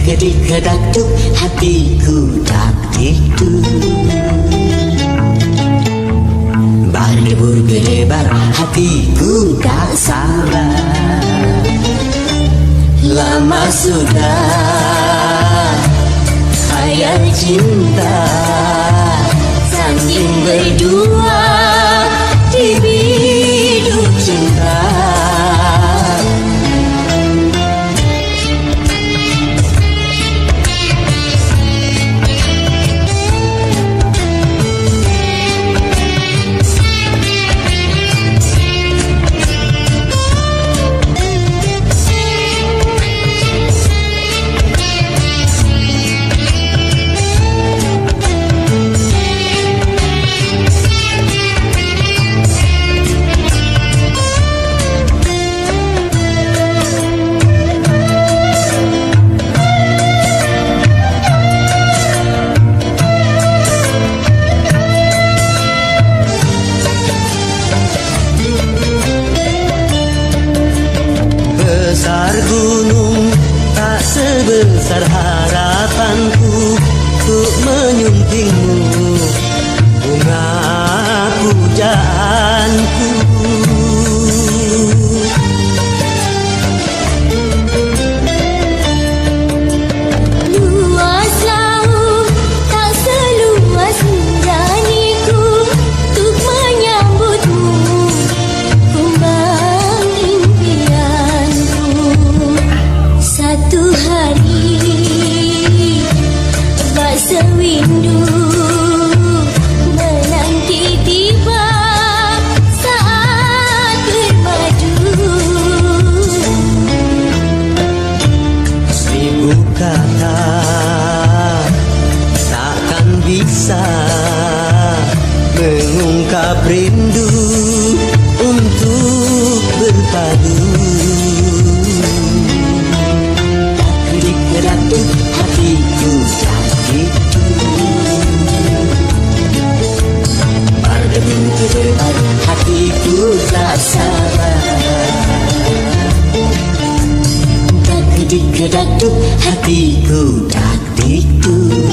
Kedik-kedakduk hatiku tak dikduk, berdebur-gedebar hatiku tak sabar. Lama sudah khayal cinta, saling berdua di biduk cinta. Besar gunung tak sebesar harapanku untuk menyuntingmu, bunga pujaanku. Luas laut tak seluas nuraniku untuk menyambutmu, kumbang impianku. Satu hari bak sewindu menanti tiba saat bermadu. Seribu kata takkan bisa mengungkap rindu untuk berpadu. Kedik-kedakduk hatiku tak dikduk, berdebur-gedebar hatiku tak sabar. Kedik-kedakduk hatiku tak dikduk,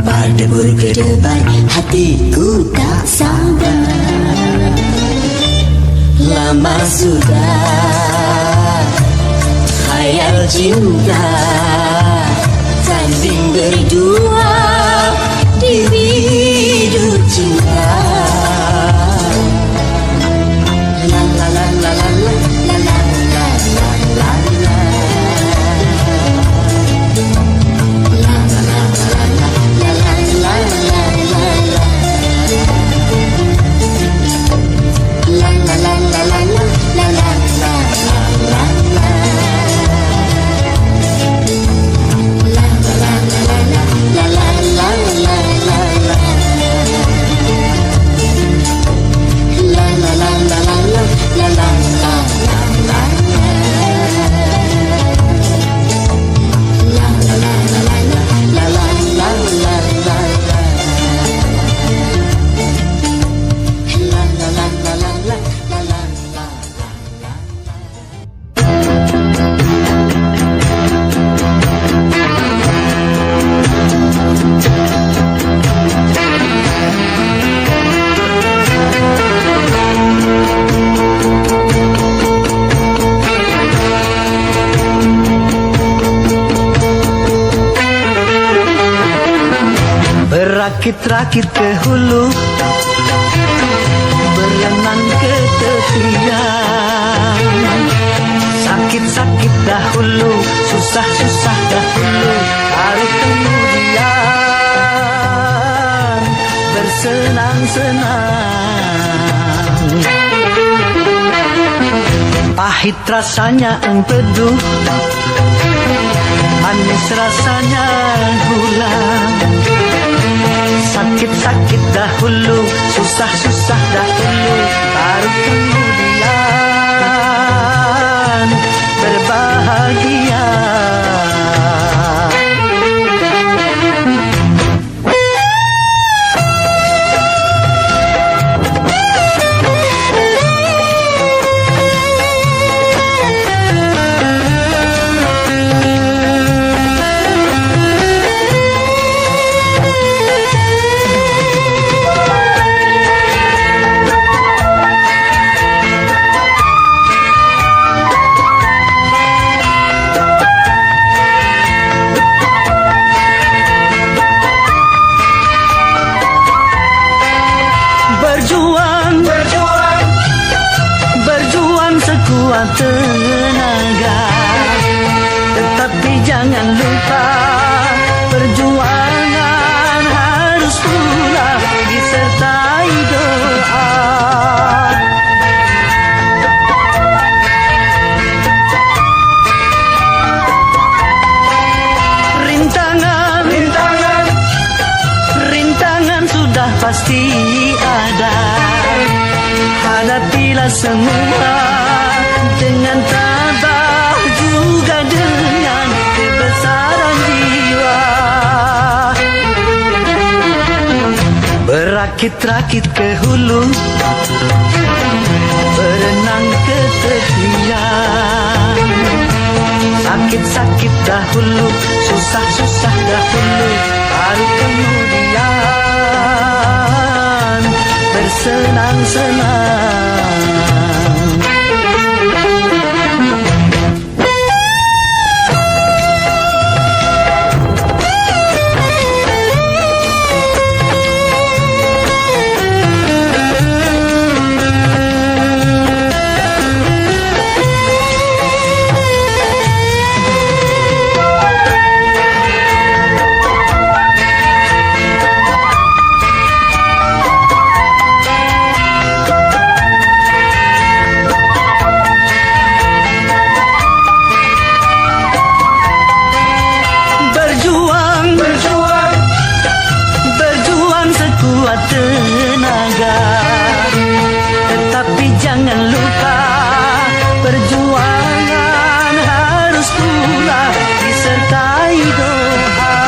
berdebur-gedebar hatiku tak sabar. Lama sudah khayal cinta, sanding berdua di biduk cinta. La la la la la la la la la la la la. La la la la la la la la la la la. La la la la la la la la la la la. La la la la la la la la la la la. La la la la la la la la la la la. La la la la la la la la la la la. La la la la la la la la la. Berakit-rakit ke hulu, berenang ke tepian. Sakit-sakit dahulu, susah-susah dahulu, baru kemudian bersenang-senang. Pahit rasanya empedu, manis rasanya gula. Sakit-sakit dahulu, susah-susah dahulu, baru kemudian berbahagia. sekuat tenaga. Tetapi jangan lupa perjuangan harus pula disertai doa. Rintangan sudah pasti ada. Hadapilah semua dengan tabah, juga dengan kebesaran jiwa. Berakit-rakit ke hulu, berenang ke tepian. Sakit-sakit dahulu, susah-susah dahulu, baru kemudian bersenang-senang. Berjuang sekuat tenaga. Tetapi jangan lupa perjuangan harus pula disertai doa.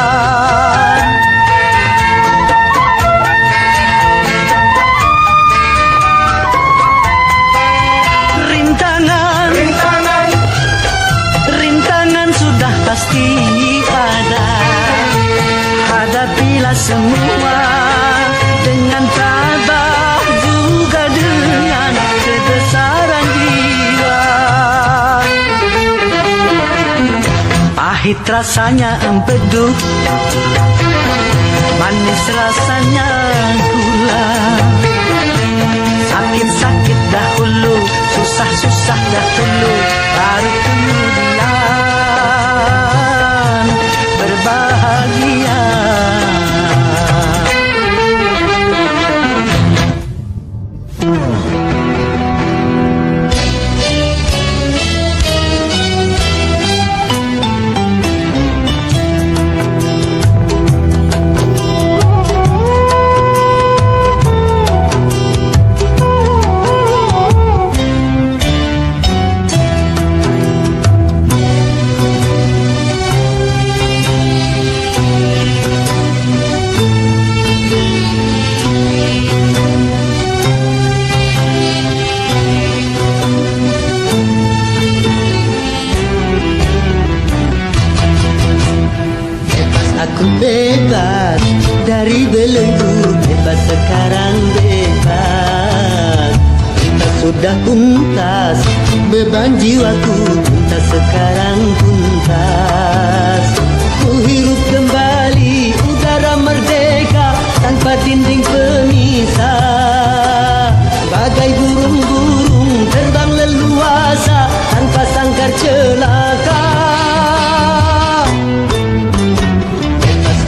Rintangan sudah pasti ada. Hadapilah semua dengan tabah, juga dengan kebesaran jiwa. Pahit rasanya empedu, manis rasanya gula. Sakit-sakit dahulu, susah-susah dahulu, baru kemudian berbahagia. Aku bebas dari belenggu, bebas sekarang bebas. Tuntas sudah tuntas, beban jiwaku tuntas sekarang tuntas. Ku hirup kembali udara merdeka tanpa dinding pemisah. Bagai burung-burung terbang leluasa tanpa sangkar celaka.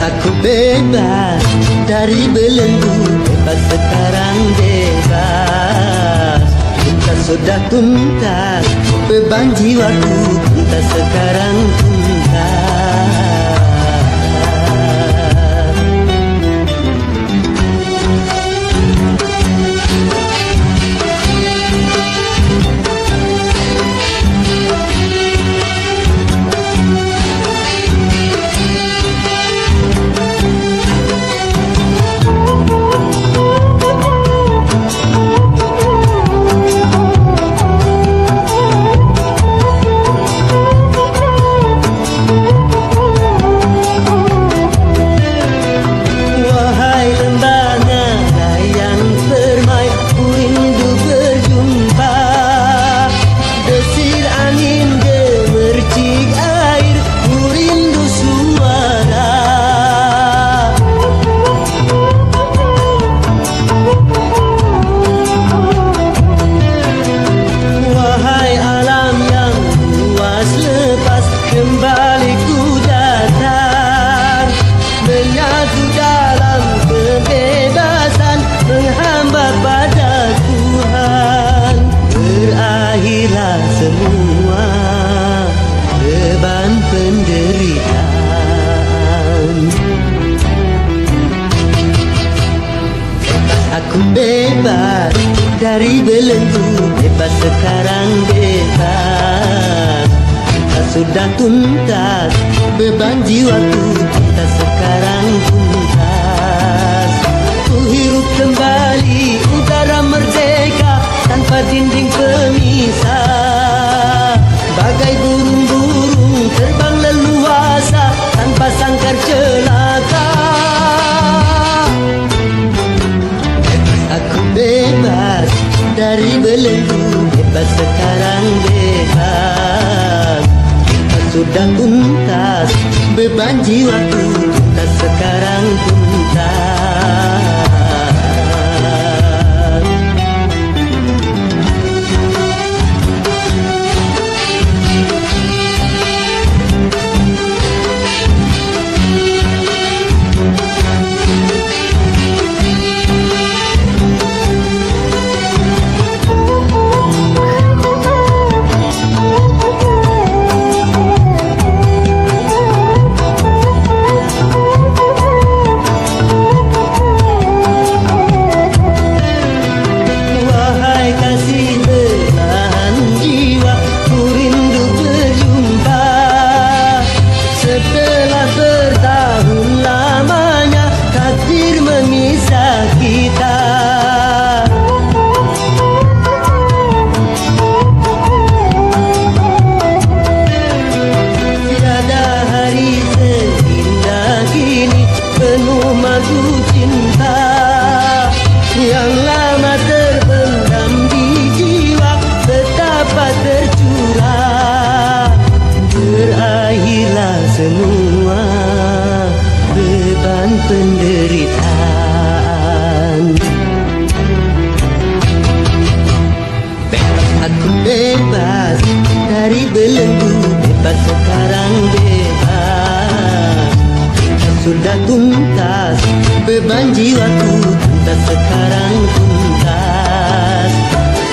Aku bebas dari belenggu, bebas sekarang bebas. Tuntas sudah tuntas, beban jiwaku tuntas sekarang tuntas. bebas sekarang bebas. Kita sudah tuntas, beban jiwaku kita sekarang tuntas. Ku hirup kembali udara merdeka tanpa dinding pemisah. Bagai burung-burung terbang leluasa tanpa sangkar celaka. Aku bebas dari belenggu, bebas sekarang bebas. Kita sudah tuntas, beban jiwaku tuntas sekarang tuntas. Semua beban penderitaan. Aku bebas dari belenggu, bebas sekarang bebas. Kita sudah tuntas, beban jiwaku tuntas sekarang tuntas.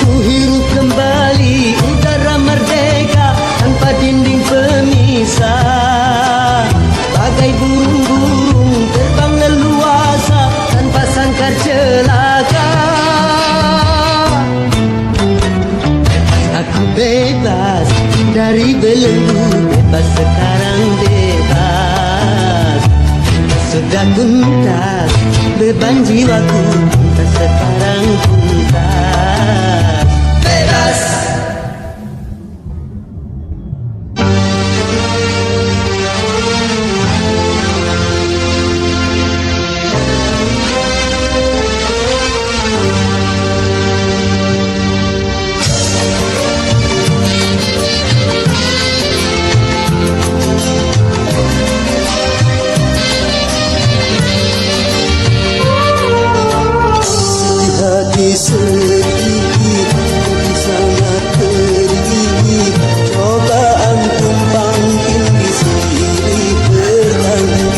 Ku hirup kembali udara merdeka tanpa dinding pemisah. Bagai burung-burung terbang leluasa tanpa sangkar celaka. Aku bebas dari belenggu, bebas sekarang bebas. Sudah tuntas, beban jiwaku tuntas sekarang tuntas. Bebas. Sedikit sangat perih, cobaan tumpang tindih silih berlari.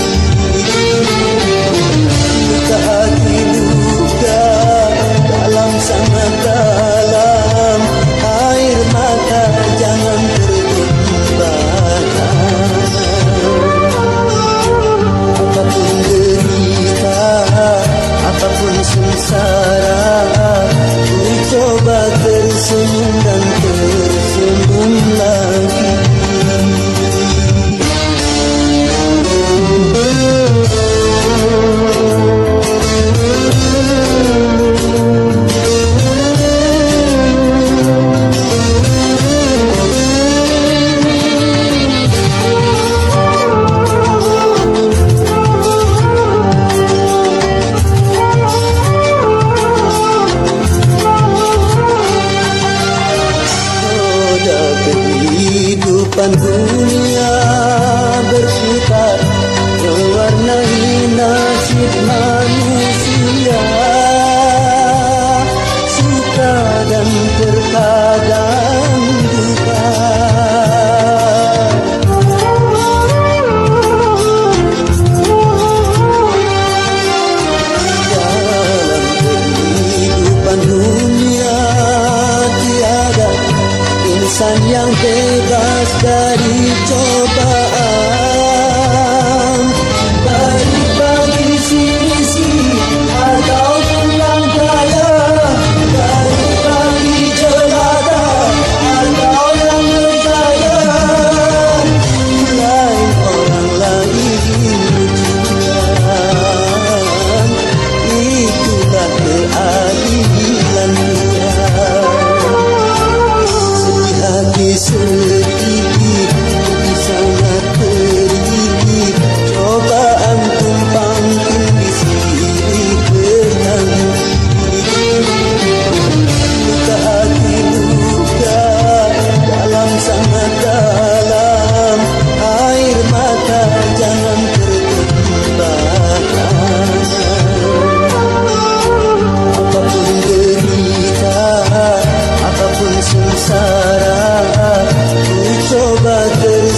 Luka hati luka dalam sangat dalam, air mata jangan tertumpah. Apapun derita, apapun sengsara, coba tersenyum dan tersenyum lagi. Kehidupan dunia berputar mewarnai nasib manusia, suka dan terkadang duka. Dalam kehidupan dunia tiada insan yang bebas dari cobaan, baik bagi si miskin ataupun yang kaya, baik bagi jelata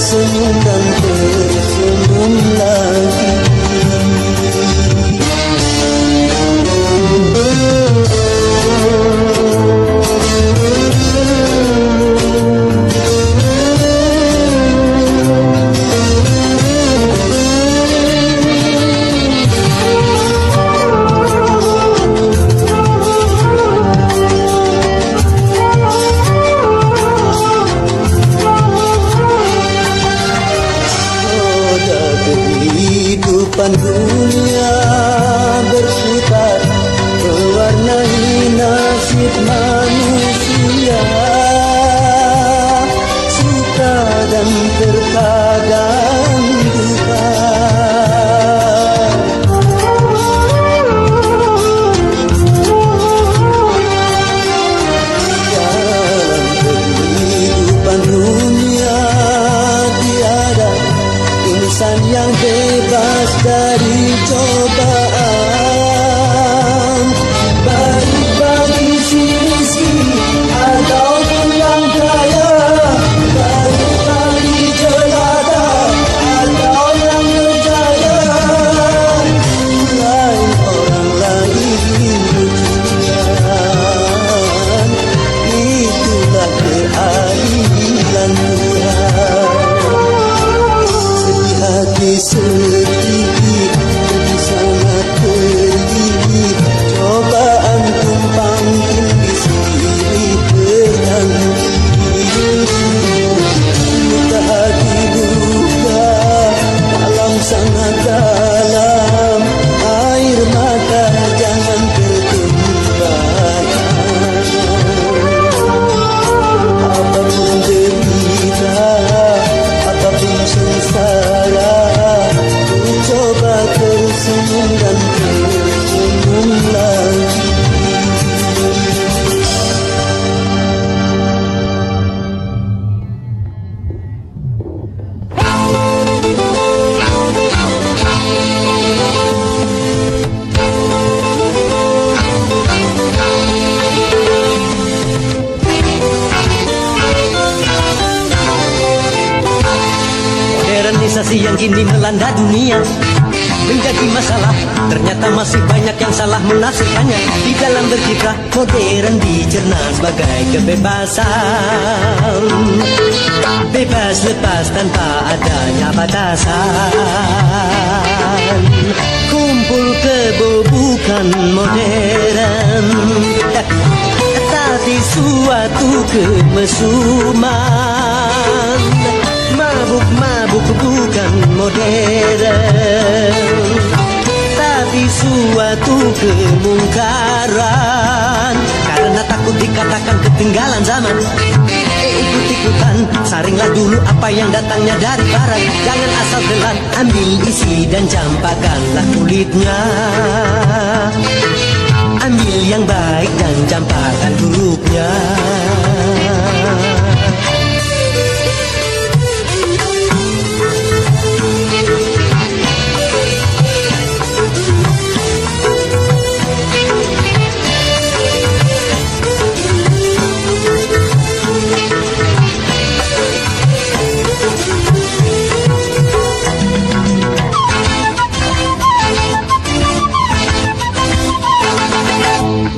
tersenyum dan tersenyum lagi. Kehidupan dunia berputar mewarnai nasib manusia, suka dan terkadang duka. Dalam kehidupan dunia tiada insan yang bebas dari cobaan, baik bagi si miskin ataupun yang kaya, baik bagi jelata atau yang berjaya. Lain orang lain ujian, itulah keadilan Tuhan. Hati sedih, jadi sangat perih, cobaan tumpang tindih silih berhenti. Luka hati luka dalam sangat dalam, air mata jangan tertumpahkan. Apapun derita, apapun sengsara, ku coba tersenyum dan tersenyum lagi. Modernisasi yang kini melanda dunia menjadi masalah. Ternyata masih banyak yang salah menafsirkannya. Di dalam berkiprah modern dicerna sebagai kebebasan, bebas lepas tanpa adanya batasan. Kumpul kebo bukan modern, tapi suatu kemesuman. Mabuk-mabuk bukan modern, tapi suatu kemungkaran. Karena takut dikatakan ketinggalan zaman, ikut-ikutan, saringlah dulu apa yang datangnya dari barat. Jangan asal telan, ambil isi dan campakkanlah kulitnya. Ambil yang baik dan campakkan buruknya.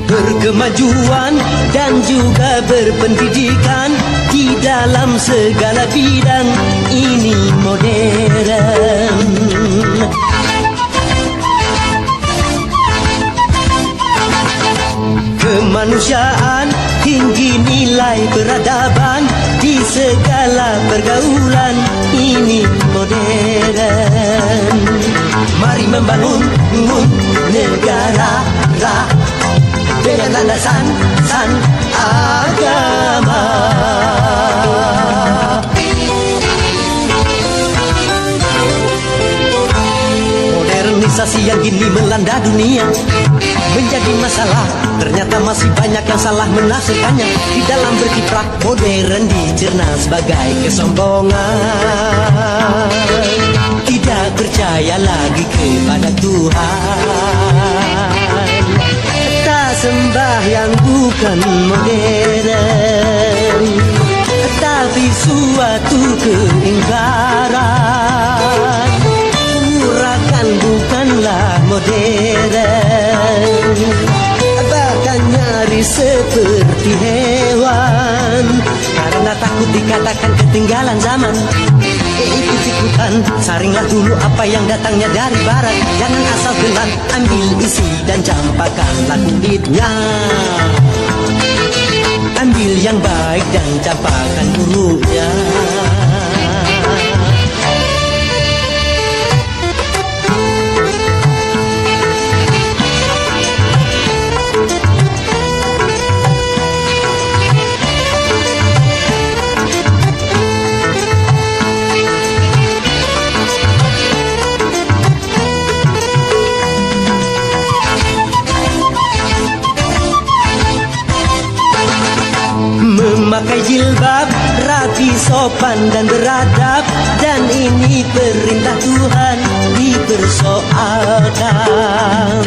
Berkemajuan dan juga berpendidikan di dalam segala bidang, ini modern. Kemanusiaan, tinggi nilai peradaban di segala pergaulan, ini modern. Mari membangun negara dengan landasan agama. Modernisasi yang kini melanda dunia menjadi masalah. Ternyata masih banyak yang salah menafsirkannya. Di dalam berkiprah modern dicerna sebagai kesombongan. Tidak percaya lagi kepada Tuhan, tak sembah yang bukan modern, tapi suatu keingkaran. seperti hewan. Karena takut dikatakan ketinggalan zaman, ikut-ikutan, saringlah dulu apa yang datangnya dari barat. Jangan asal telan, ambil isi dan campakkanlah kulitnya. Ambil yang baik dan campakkan buruknya. Memakai jilbab, rapi, sopan dan beradab, dan ini perintah Tuhan dipersoalkan.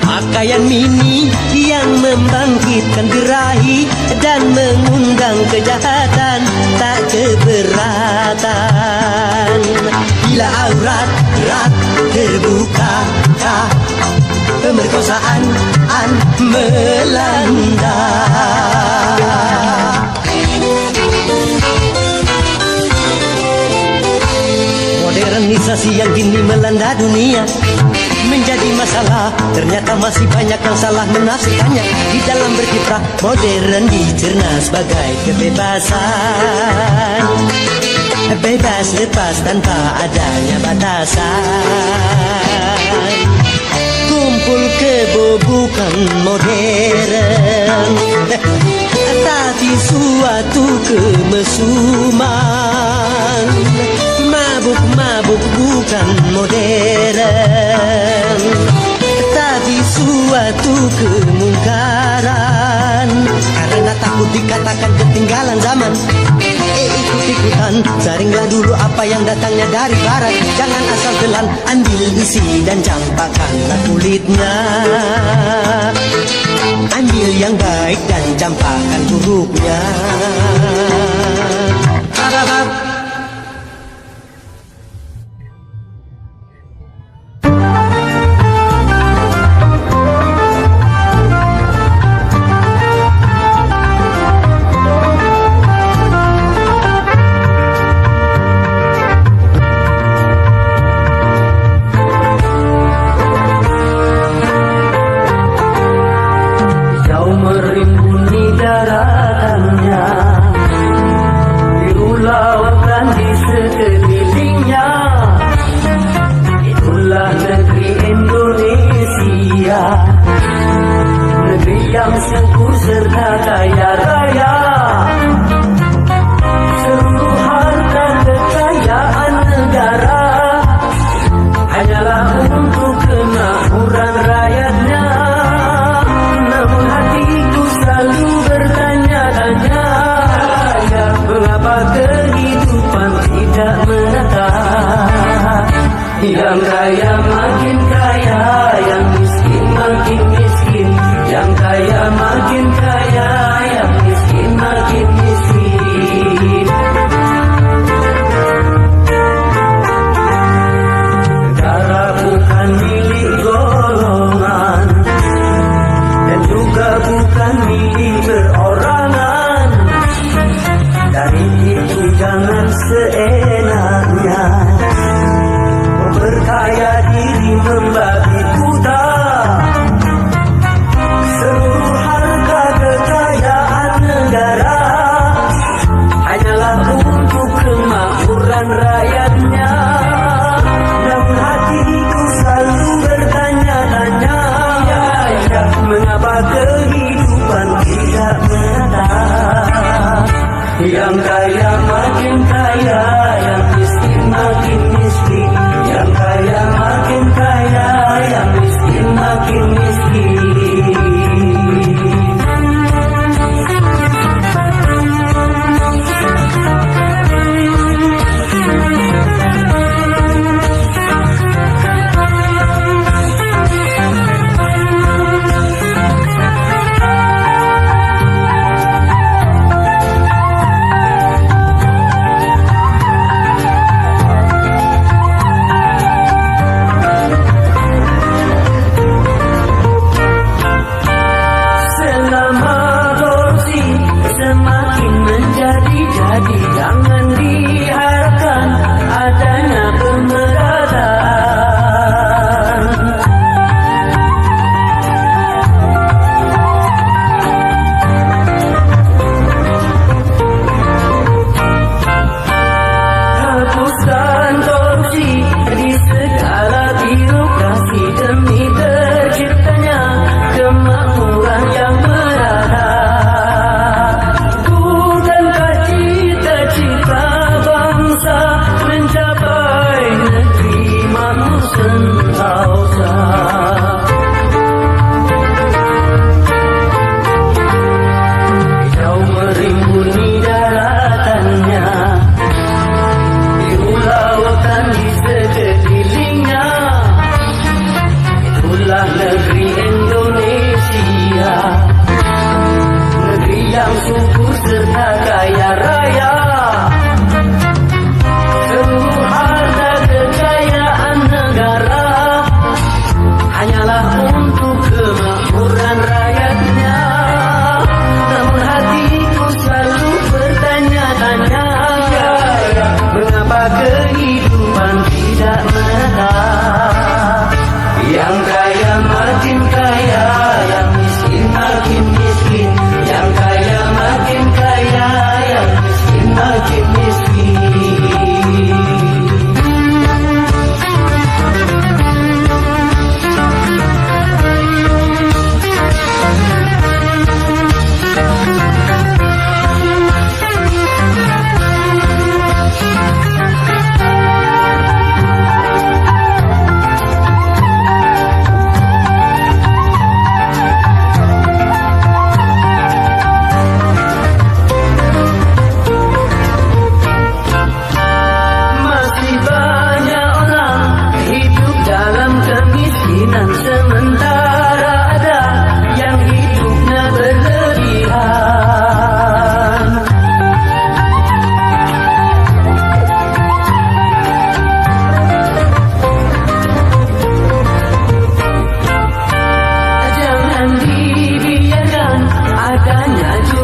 Pakaian mini yang membangkitkan birahi dan mengundang kejahatan tak keberatan. Bila aurat terbuka, pemerkosaan melanda. Modernisasi yang kini melanda dunia menjadi masalah. Ternyata masih banyak yang salah menafsirkannya. Di dalam berkiprah, modern dicerna sebagai kebebasan. Bebas lepas tanpa adanya batasan. Kumpul kebo bukan modern, tapi suatu kemesuman. Mabuk-mabuk bukan modern, tapi suatu kemungkaran. Karena takut dikatakan ketinggalan zaman, ikut-ikutan, saringlah dulu apa yang datangnya dari barat. Jangan asal telan, ambil isi dan campakkanlah kulitnya. Ambil yang baik dan campakkan buruknya. Yang kaya makin kaya, yang miskin makin miskin. Yang kaya makin kaya, yang miskin makin miskin. Negara bukan milik golongan, dan juga bukan milik perorangan. Dari itu jangan seenaknya berkaya diri membabi buta. Seluruh harta kekayaan negara hanyalah untuk kemakmuran rakyatnya. Namun hatiku selalu bertanya-tanya, mengapa kehidupan tidak merata? Yang kaya makin kaya, yang miskin makin miskin. Yang kaya makin kaya, yang miskin makin miskin.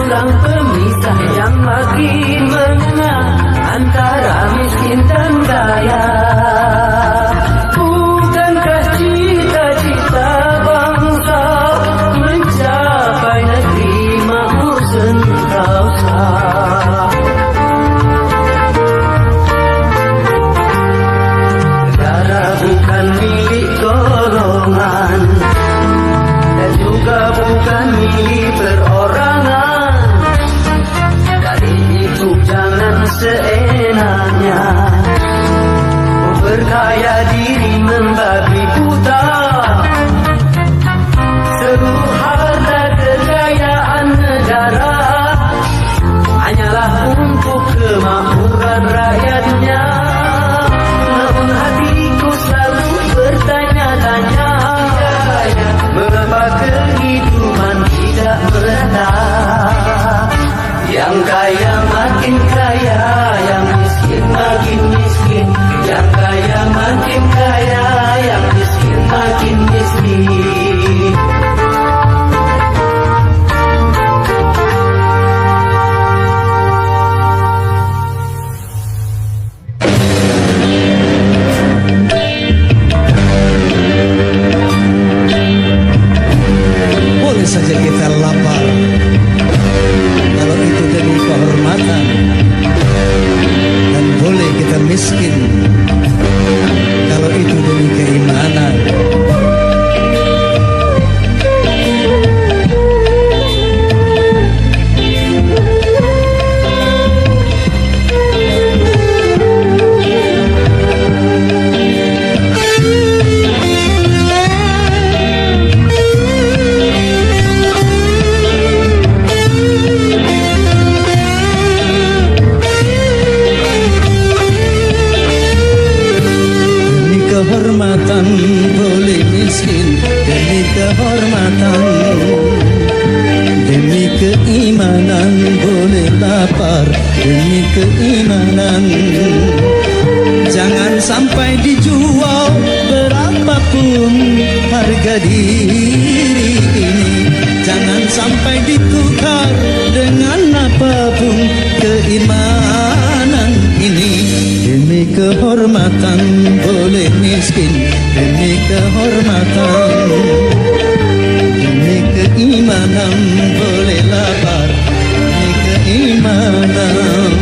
jurang pemisah yang makin menganga antara miskin dan kaya. Bukankah cita-cita bangsa mencapai negeri makmur sentosa? Negara bukan milik golongan dan juga bukan milik perorangan. Dari itu jangan seenaknya memperkaya diri membabi buta. Seluruh harta kekayaan negara hanyalah untuk kemakmuran rakyatnya. Namun hatiku selalu bertanya-tanya, mengapa kehidupan tidak merata? Yang kaya makin kaya, yang miskin makin miskin. Yang kaya makin kaya, yang miskin makin miskin. Boleh saja kita lapar kalau itu demi kehormatan, dan boleh kita miskin kalau itu demi keimanan. Kehormatan boleh miskin demi kehormatan, demi keimanan boleh lapar demi keimanan. Jangan sampai dijual berapapun harga diri ini. Jangan sampai ditukar dengan apapun keimanan ini. Demi kehormatan boleh miskin, demi kehormatan, demi keimanan boleh lapar, demi keimanan.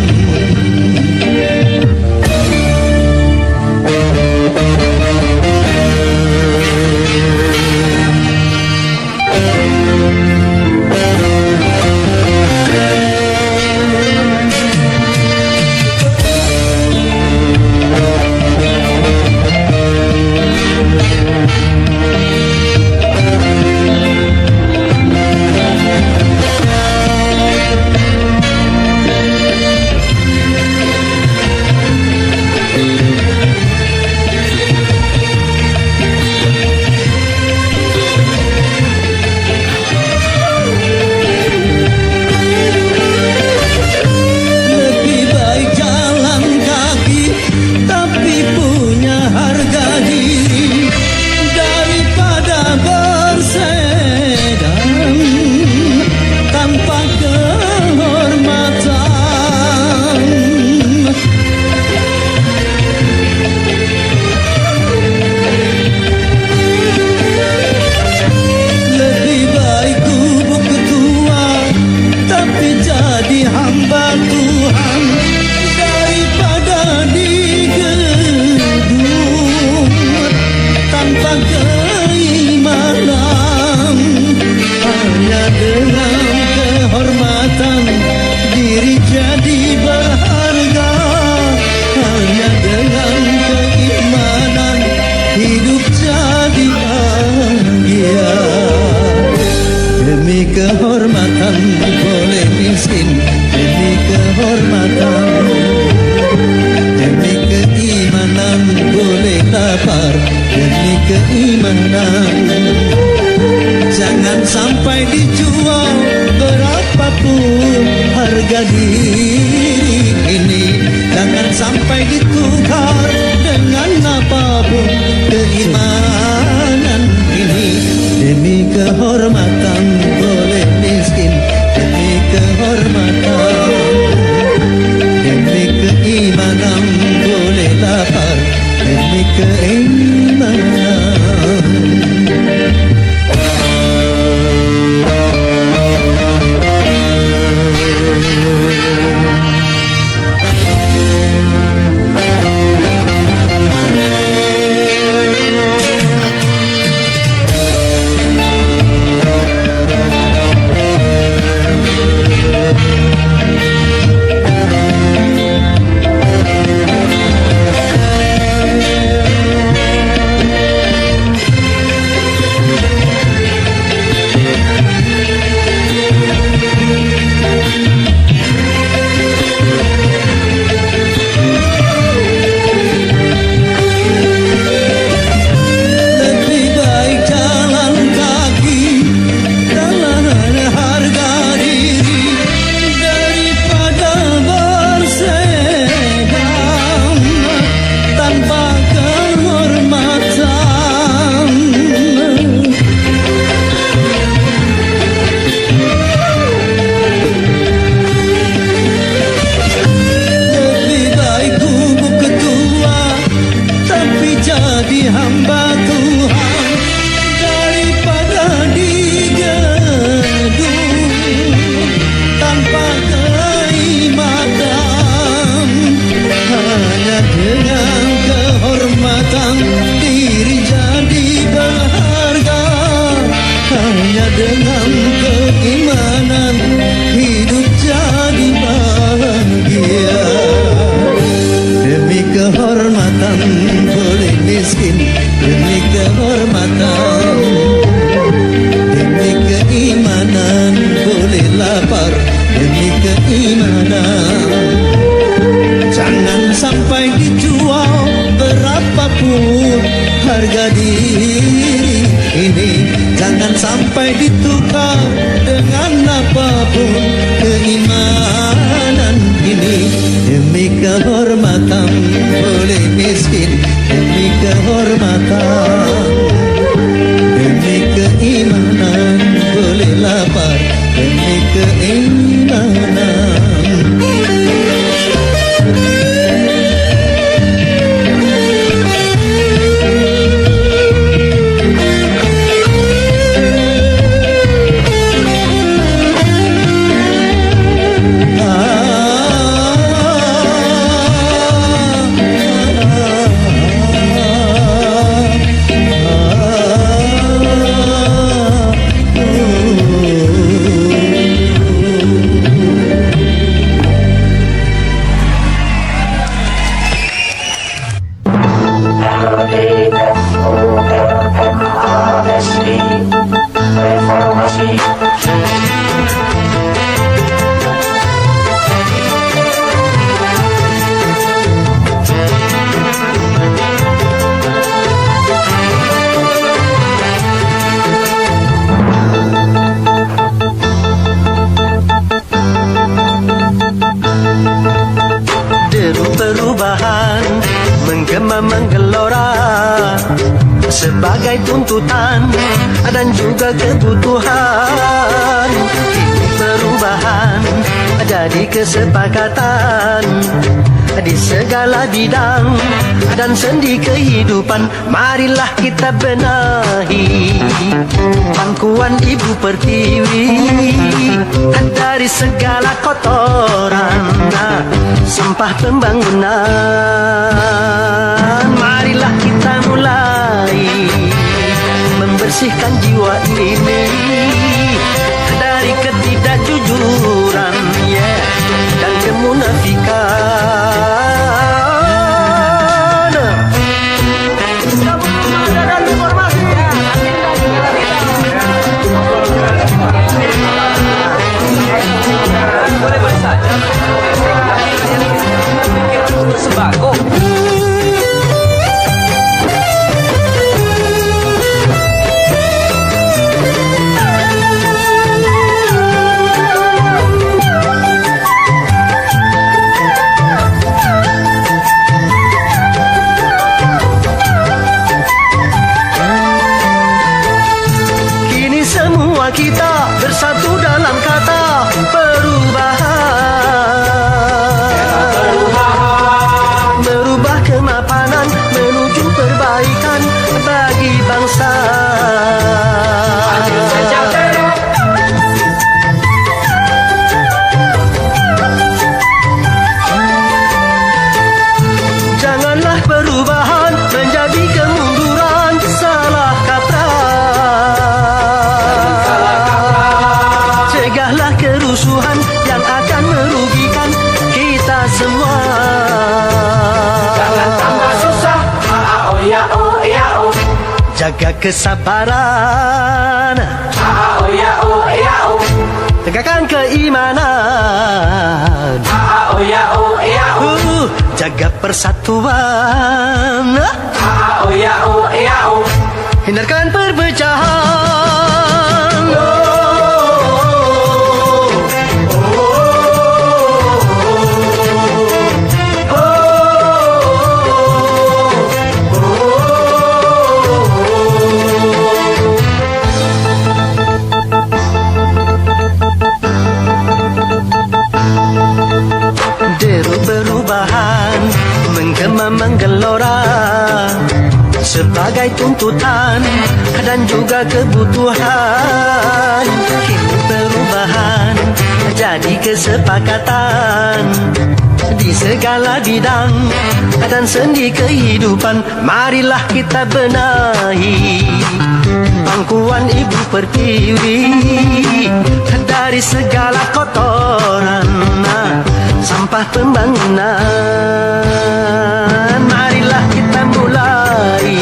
Kehormatan boleh miskin demi kehormatan, demi keimanan boleh lapar demi keimanan. Jangan sampai dijual berapapun harga diri ini. Jangan sampai ditukar dengan apapun keimanan ini. Demi kehormatan boleh miskin, demi kehormatan keimanan. Jangan sampai dijual berapapun harga diri ini. Jangan sampai ditukar dengan apapun keimanan ini. Demi kehormatan boleh miskin, demi kehormatan, demi keimanan boleh lapar, demi keimanan. Perubahan menggema menggelora sebagai tuntutan dan juga kebutuhan. Perubahan jadi kesepakatan di segala bidang dan sendi kehidupan. Marilah kita benahi pangkuan Ibu Pertiwi dari segala kotoran sampah pembangunan. Marilah kita mulai membersihkan jiwa ini dari ketidakjujuran dan kemunafikan. Boleh saja. Sembako. Kini semua kita bersatu dalam kata bangsa. Janganlah perubahan menjadi kemunduran, salah kaprah. Cegahlah kerusuhan yang akan merugikan kita semua. Jangan tambah susah. Oh ya oh ya oh. Jaga kesabaran. Oh ya oh ya oh. Tegakkan keimanan. Oh ya oh ya oh. Jaga persatuan. Oh ya oh ya oh. Hindarkan perpecahan. Perubahan menggema menggelora sebagai tuntutan dan juga kebutuhan. Kini perubahan jadi kesepakatan di segala bidang dan sendi kehidupan. Marilah kita benahi pangkuan Ibu Pertiwi dari segala kotoran sampah pembangunan. Marilah kita mulai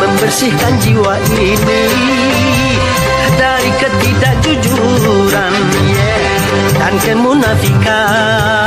membersihkan jiwa ini dari ketidakjujuran dan kemunafikan.